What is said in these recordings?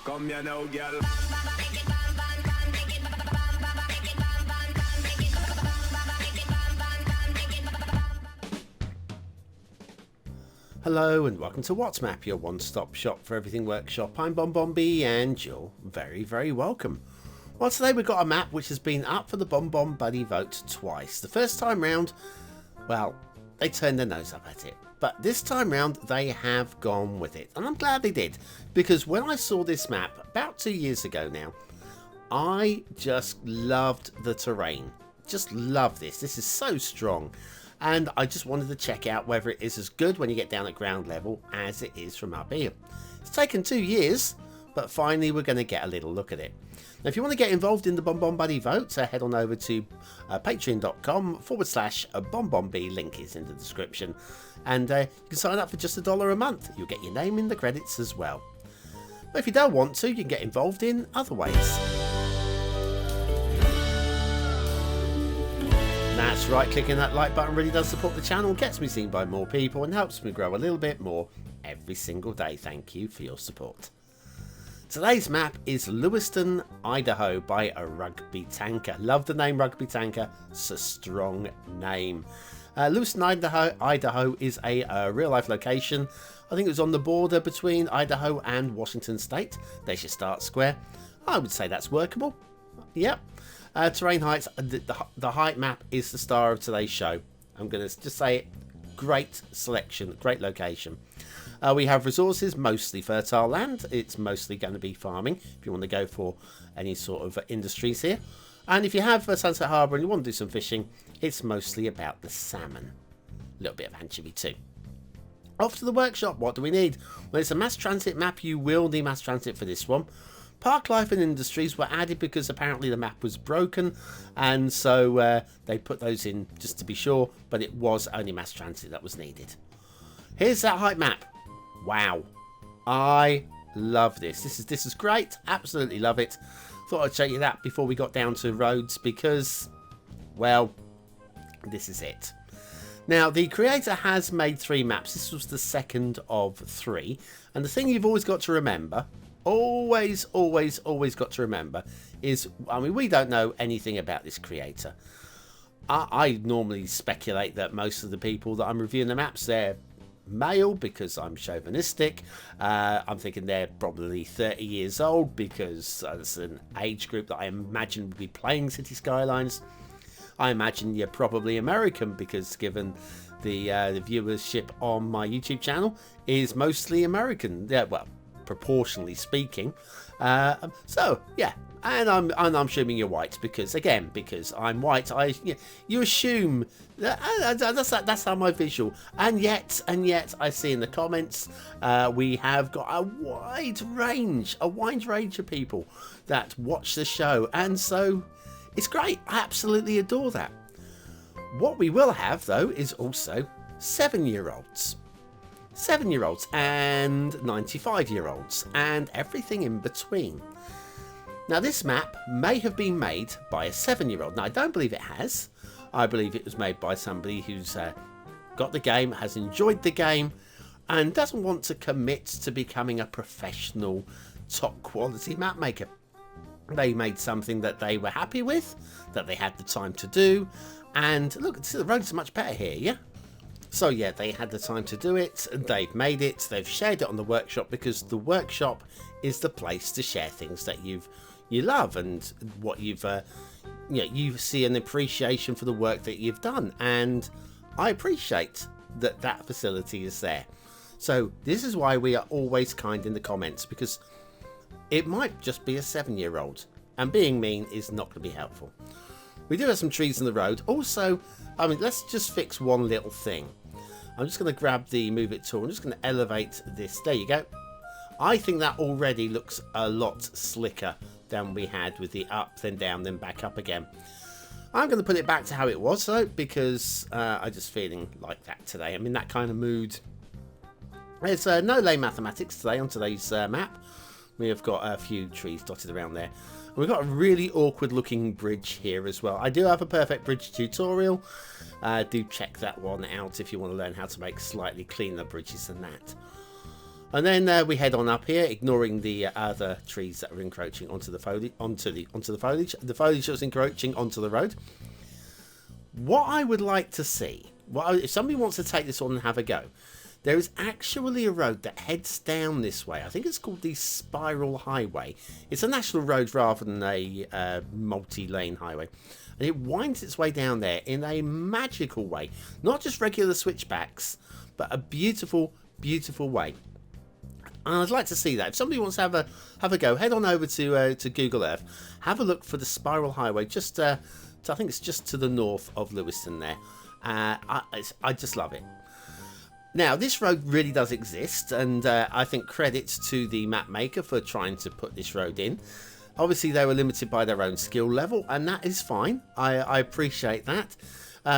Come here now, girl. Hello and welcome to What's Map, your one-stop shop for everything workshop. I'm BonBonB and you're very, very welcome. Well, today we've got a map which has been up for the BonBonB vote twice. The first time round, well, they turned their nose up at it. But this time round, they have gone with it. And I'm glad they did. Because when I saw this map, about 2 years ago now, I just loved the terrain. Just love this. This is so strong. And I just wanted to check out whether it is as good when you get down at ground level as it is from up here. It's taken 2 years, but finally we're going to get a little look at it. Now, if you want to get involved in the BonBonB vote, head on over to patreon.com/BonBonB. Link is in the description. And you can sign up for just $1 a month. You'll get your name in the credits as well. But if you don't want to, you can get involved in other ways. That's right, clicking that like button really does support the channel, gets me seen by more people and helps me grow a little bit more every single day. Thank you for your support. Today's map is Lewiston, Idaho by a rugbytanker. Love the name rugbytanker, it's a strong name. Lewiston, Idaho is a real life location. I think it was on the border between Idaho and Washington State. There's your start square. I would say that's workable. Yep. Terrain heights, the height map is the star of today's show. I'm going to just say it. Great selection, great location. We have resources, mostly fertile land. It's mostly going to be farming if you want to go for any sort of industries here. And if you have Sunset Harbour and you want to do some fishing, it's mostly about the salmon. A little bit of anchovy too. Off to the workshop, what do we need? Well, it's a mass transit map. You will need mass transit for this one. Park life and industries were added because apparently the map was broken, and so they put those in just to be sure, but it was only mass transit that was needed. Here's that height map. Wow, I love this. This is great. Absolutely love it. Thought I'd show you that before we got down to roads because, well, this is it. Now, the creator has made 3 maps. This was the second of 3, and the thing you've always got to remember, always got to remember is, I mean, we don't know anything about this creator. I normally speculate that most of the people that I'm reviewing the maps, they're male because I'm chauvinistic. I'm thinking they're probably 30 years old because that's an age group that I imagine would be playing Cities Skylines. I imagine you're probably American because given the viewership on my YouTube channel is mostly American. Yeah, well, proportionally speaking. So yeah, and I'm assuming you're white because I'm white. You assume that's how my visual. And yet I see in the comments we have got a wide range of people that watch the show, and so it's great. I absolutely adore that. What we will have though is also 7-year-olds. 7-year-olds and 95-year-olds and everything in between. Now, this map may have been made by a 7-year-old. Now, I don't believe it has. I believe it was made by somebody who's got the game, has enjoyed the game, and doesn't want to commit to becoming a professional, top-quality map maker. They made something that they were happy with, that they had the time to do, and look, the roads are much better here, yeah? So yeah, they had the time to do it, and they've made it, they've shared it on the workshop because the workshop is the place to share things that you love and what you see an appreciation for the work that you've done, and I appreciate that facility is there. So this is why we are always kind in the comments, because it might just be a 7-year-old, and being mean is not going to be helpful. We do have some trees in the road. Also, I mean, let's just fix one little thing. I'm just going to grab the move it tool. I'm just going to elevate this. There you go. I think that already looks a lot slicker than we had with the up, then down, then back up again. I'm going to put it back to how it was though, because I'm just feeling like that today. I'm in that kind of mood. There's no lane mathematics today on today's map. We have got a few trees dotted around there. We've got a really awkward looking bridge here as well. I do have a perfect bridge tutorial. Do check that one out if you want to learn how to make slightly cleaner bridges than that. And then we head on up here, ignoring the other trees that are encroaching onto the foliage, the foliage that's encroaching onto the road. What I would like to see, if somebody wants to take this on and have a go, there is actually a road that heads down this way. I think it's called the Spiral Highway. It's a national road rather than a multi-lane highway. And it winds its way down there in a magical way. Not just regular switchbacks, but a beautiful, beautiful way. And I'd like to see that. If somebody wants to have a go, head on over to Google Earth. Have a look for the Spiral Highway. Just I think it's just to the north of Lewiston there. I just love it. Now, this road really does exist, and I think credits to the map maker for trying to put this road in. Obviously, they were limited by their own skill level, and that is fine. I appreciate that,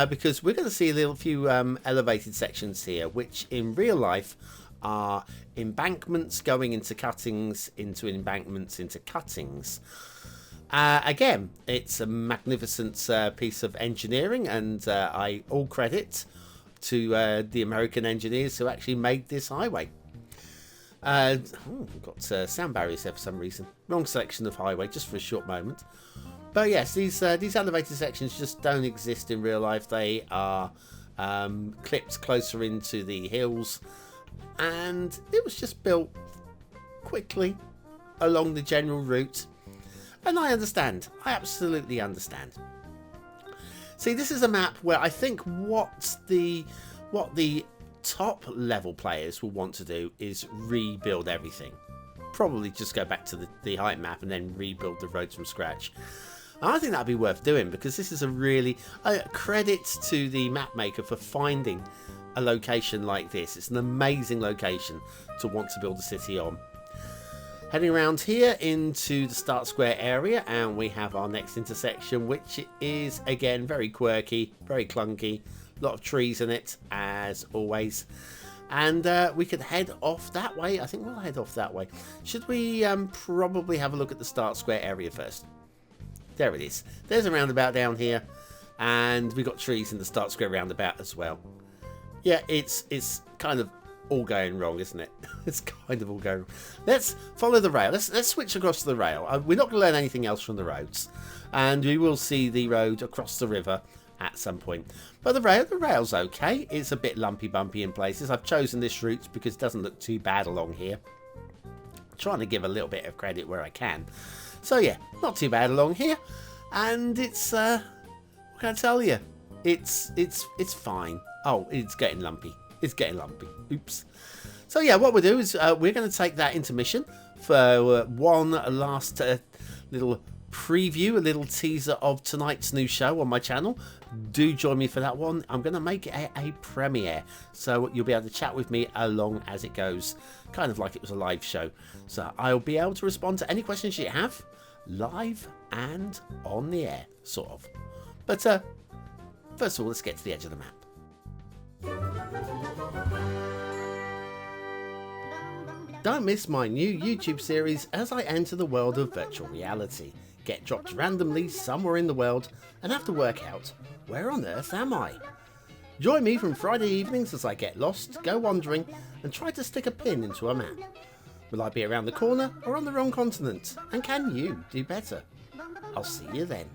because we're going to see a few elevated sections here, which in real life are embankments going into cuttings, into embankments, into cuttings. Again, it's a magnificent piece of engineering, and I all credit to the American engineers who actually made this highway. We've got sound barriers there for some reason. Wrong section of highway, just for a short moment. But yes, these elevated sections just don't exist in real life. They are clipped closer into the hills, and it was just built quickly along the general route. And I understand. I absolutely understand. See, this is a map where I think what the top level players will want to do is rebuild everything. Probably just go back to the height map and then rebuild the roads from scratch. And I think that'd be worth doing, because this is a really credit to the map maker for finding a location like this. It's an amazing location to want to build a city on. Heading around here into the Start Square area, and we have our next intersection, which is again very quirky, very clunky, a lot of trees in it as always. And we could head off that way. I think we'll head off that way. Should we probably have a look at the Start Square area first? There it is. There's a roundabout down here, and we've got trees in the Start Square roundabout as well. Yeah, it's kind of all going wrong, isn't it? It's kind of all going wrong. Let's follow the rail. Let's switch across to the rail. We're not going to learn anything else from the roads, and we will see the road across the river at some point. But the rail's okay. It's a bit lumpy bumpy in places. I've chosen this route because it doesn't look too bad along here. I'm trying to give a little bit of credit where I can. So yeah, not too bad along here, and it's what can I tell you? It's fine. Oh, it's getting lumpy. It's getting lumpy. Oops. So yeah, what we'll do is we're going to take that intermission for one last little preview, a little teaser of tonight's new show on my channel. Do join me for that one. I'm going to make it a premiere, so you'll be able to chat with me along as it goes, kind of like it was a live show. So I'll be able to respond to any questions you have, live and on the air, sort of. But first of all, let's get to the edge of the map. Don't miss my new YouTube series as I enter the world of virtual reality, get dropped randomly somewhere in the world, and have to work out, where on earth am I? Join me from Friday evenings as I get lost, go wandering, and try to stick a pin into a map. Will I be around the corner or on the wrong continent? And can you do better? I'll see you then.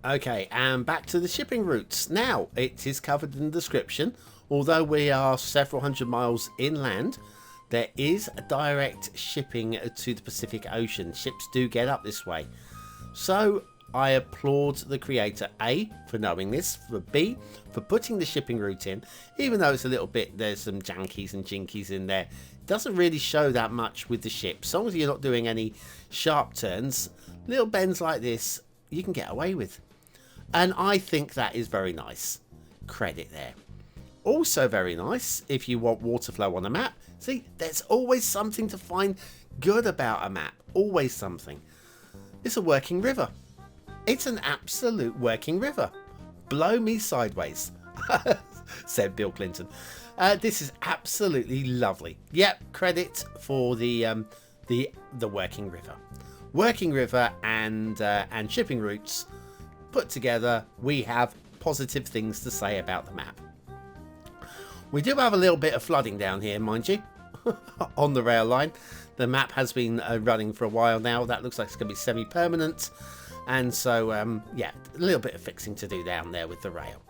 Okay, and back to the shipping routes. Now, it is covered in the description. Although we are several hundred miles inland, there is a direct shipping to the Pacific Ocean. Ships do get up this way. So, I applaud the creator, A, for knowing this, for B, for putting the shipping route in. Even though it's a little bit, there's some jankies and jinkies in there. It doesn't really show that much with the ship. As long as you're not doing any sharp turns, little bends like this, you can get away with. And I think that is very nice. Credit there. Also very nice, if you want water flow on a map. See, there's always something to find good about a map. Always something. It's a working river. It's an absolute working river. Blow me sideways, said Bill Clinton. This is absolutely lovely. Yep, credit for the working river. Working river and shipping routes put together, we have positive things to say about the map. We do have a little bit of flooding down here, mind you, on the rail line. The map has been running for a while now. That looks like it's going to be semi-permanent. And so, yeah, a little bit of fixing to do down there with the rail.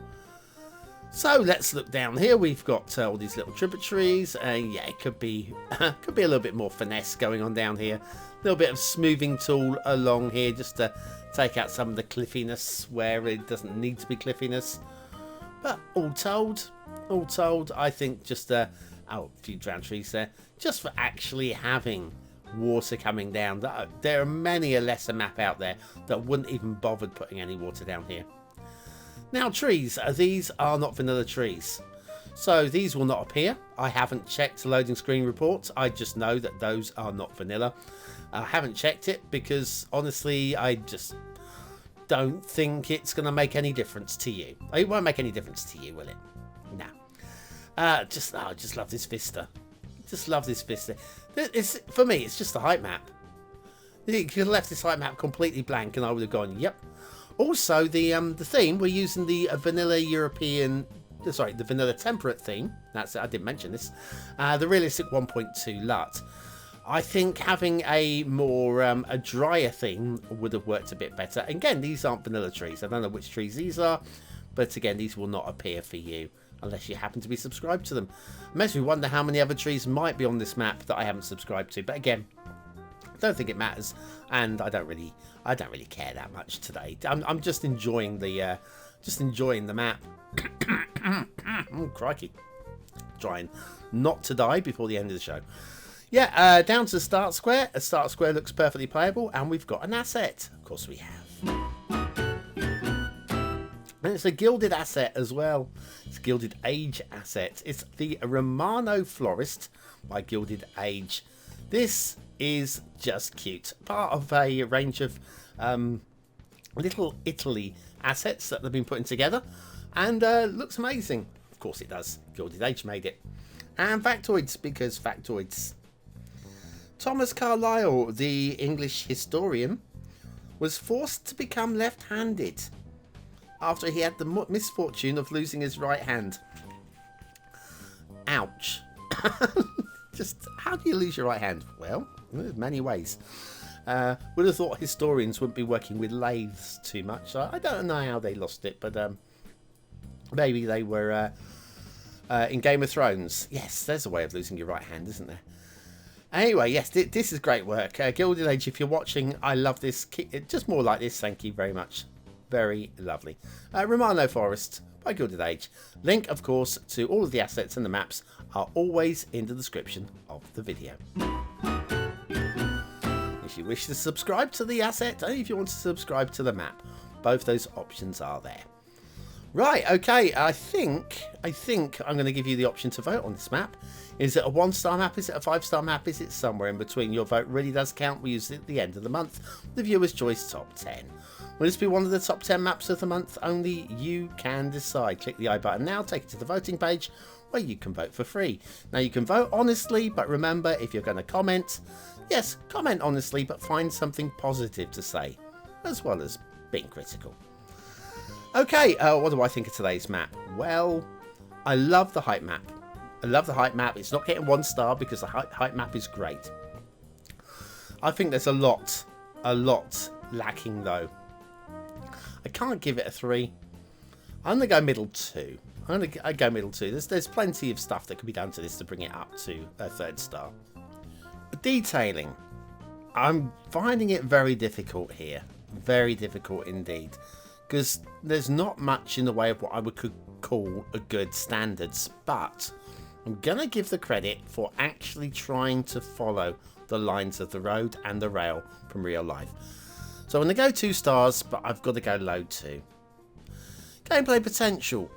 So let's look down here. We've got all these little tributaries. Yeah, it could be a little bit more finesse going on down here. A little bit of smoothing tool along here just to take out some of the cliffiness where it doesn't need to be cliffiness. But all told, I think just a few drowned trees there, just for actually having water coming down. There are many a lesser map out there that wouldn't even bother putting any water down here. Now trees, these are not vanilla trees, so these will not appear. I haven't checked loading screen reports. I just know that those are not vanilla. I haven't checked it because honestly I just don't think it's going to make any difference to you. It won't make any difference to you, will it? No. I just love this vista. Just love this vista. For me, it's just a height map. You could have left this height map completely blank and I would have gone, yep. Also, the theme, we're using the vanilla the vanilla temperate theme. That's it, I didn't mention this. The realistic 1.2 LUT. I think having a more a drier theme would have worked a bit better. Again, these aren't vanilla trees. I don't know which trees these are, but again, these will not appear for you unless you happen to be subscribed to them. It makes me wonder how many other trees might be on this map that I haven't subscribed to. But again, I don't think it matters, and I don't really care that much today. I'm just enjoying the map. Oh, crikey! Trying not to die before the end of the show. Yeah, down to the start square. A start square looks perfectly playable, and we've got an asset. Of course we have. And it's a Gilded asset as well. It's a Gilded Age asset. It's the Romano Florist by Gilded Age. This is just cute. Part of a range of little Italy assets that they've been putting together. And looks amazing. Of course it does. Gilded Age made it. And factoids, because factoids. Thomas Carlyle, the English historian, was forced to become left-handed after he had the misfortune of losing his right hand. Ouch. Just, how do you lose your right hand? Well, there's many ways. Would have thought historians wouldn't be working with lathes too much. So I don't know how they lost it, but maybe they were in Game of Thrones. Yes, there's a way of losing your right hand, isn't there? Anyway, yes, this is great work. Gilded Age, if you're watching, I love this. Just more like this, thank you very much. Very lovely. Romano Florist by Gilded Age. Link, of course, to all of the assets and the maps are always in the description of the video. If you wish to subscribe to the asset, and if you want to subscribe to the map, both those options are there. Right, okay, I think I'm going to give you the option to vote on this map. Is it a 1-star map? Is it a 5-star map? Is it somewhere in between? Your vote really does count. We use it at the end of the month. The viewer's choice top 10. Will this be one of the top 10 maps of the month? Only you can decide. Click the I button now, take it to the voting page where you can vote for free. Now you can vote honestly, but remember, if you're going to comment, yes, comment honestly, but find something positive to say, as well as being critical. Okay, what do I think of today's map? Well, I love the height map. I love the height map. It's not getting 1 star because the height map is great. I think there's a lot lacking though. I can't give it a 3. I'm going to go middle 2. I go middle 2. There's plenty of stuff that could be done to this to bring it up to a 3rd star. Detailing. I'm finding it very difficult here. Very difficult indeed. Because there's not much in the way of what I would call a good standards. But I'm going to give the credit for actually trying to follow the lines of the road and the rail from real life. So I'm going to go 2 stars, but I've got to go low 2. Gameplay potential.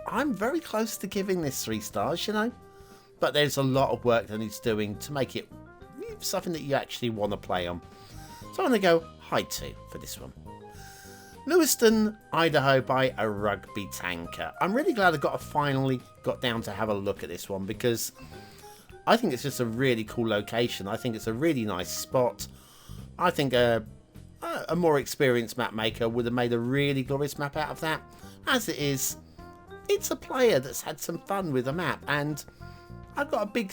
I'm very close to giving this 3 stars, you know. But there's a lot of work that needs doing to make it something that you actually want to play on. So I'm going to go high 2 for this one. Lewiston, Idaho by a rugby tanker. I'm really glad I finally got down to have a look at this one because I think it's just a really cool location. I think it's a really nice spot. I think a more experienced map maker would have made a really glorious map out of that. As it is, it's a player that's had some fun with a map, and I've got a big...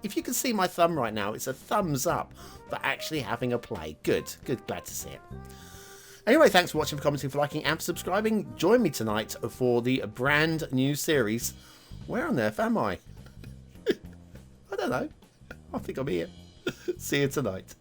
if you can see my thumb right now, it's a thumbs up for actually having a play. Good, glad to see it. Anyway, thanks for watching, for commenting, for liking and for subscribing. Join me tonight for the brand new series. Where on earth am I? I don't know. I think I'm here. See you tonight.